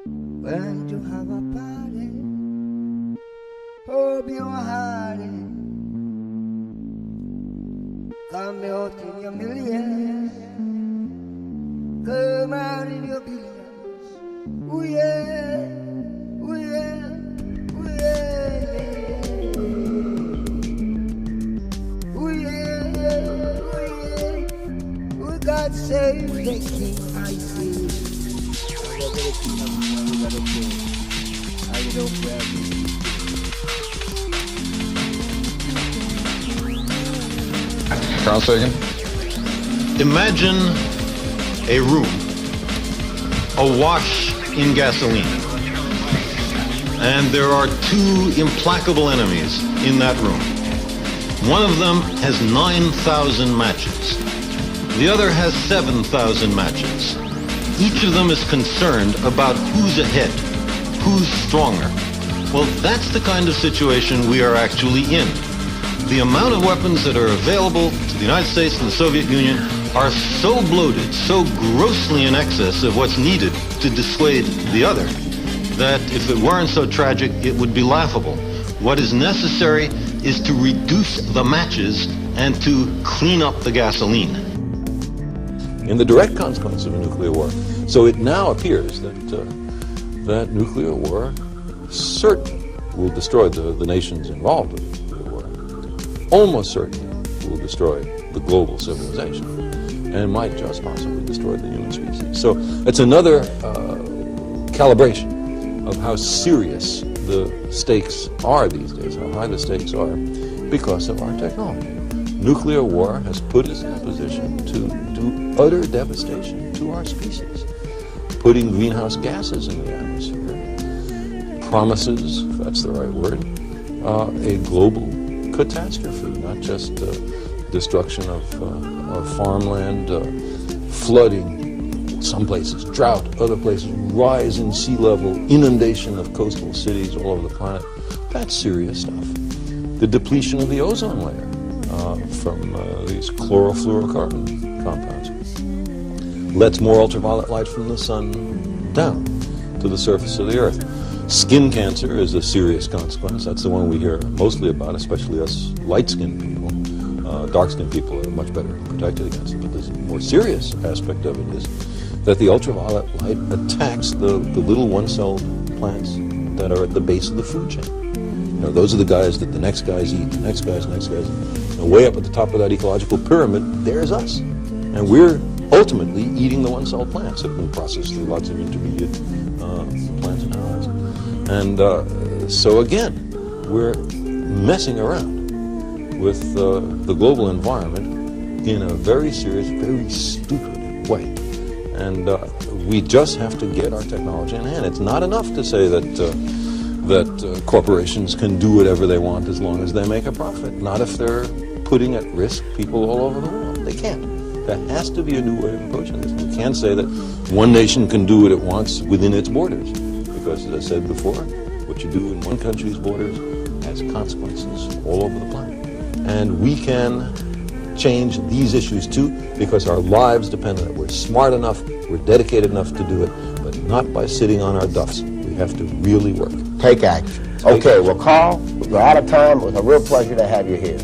When you have a party, hope you're hiding. Come out in your millions, come out in your billions. Ooh yeah, ooh yeah, ooh yeah. Ooh yeah, ooh yeah. Ooh, God save the King, I see. Carl Sagan. Imagine a room awash in gasoline, and there are two implacable enemies in that room. One of them has 9,000 matches. The other has 7,000 matches. Each of them is concerned about who's ahead, who's stronger. Well, that's the kind of situation we are actually in. The amount of weapons that are available to the United States and the Soviet Union are so bloated, so grossly in excess of what's needed to dissuade the other, that if it weren't so tragic, it would be laughable. What is necessary is to reduce the matches and to clean up the gasoline. In the direct consequence of a nuclear war. So it now appears that that nuclear war certainly will destroy the nations involved in the nuclear war. Almost certainly will destroy the global civilization, and might just possibly destroy the human species. So it's another calibration of how serious the stakes are these days, how high the stakes are, because of our technology. Nuclear war has put us in a position to do utter devastation to our species, putting greenhouse gases in the atmosphere, promises, if that's the right word, a global catastrophe, not just destruction of farmland, flooding, some places drought, other places rise in sea level, inundation of coastal cities all over the planet. That's serious stuff. The depletion of the ozone layer from these chlorofluorocarbon compounds lets more ultraviolet light from the sun down to the surface of the earth. Skin cancer is a serious consequence. That's the one we hear mostly about, especially us light-skinned people. Dark-skinned people are much better protected against it. But the more serious aspect of it is that the ultraviolet light attacks the little one-celled plants that are at the base of the food chain. You know, those are the guys that the next guys eat, the next guys. And way up at the top of that ecological pyramid, there's us. And we're ultimately eating the one-celled plants that have been processed through lots of intermediate plants and animals. And so again, we're messing around with the global environment in a very serious, very stupid way. And we just have to get our technology in hand. It's not enough to say that corporations can do whatever they want as long as they make a profit. Not if they're putting at risk people all over the world. They can't. There has to be a new way of approaching this. We can't say that one nation can do what it wants within its borders. Because, as I said before, what you do in one country's borders has consequences all over the planet. And we can change these issues too, because our lives depend on it. We're smart enough, we're dedicated enough to do it, but not by sitting on our duffs. We have to really work. Take action. Okay, well, Carl, we're out of time. It was a real pleasure to have you here.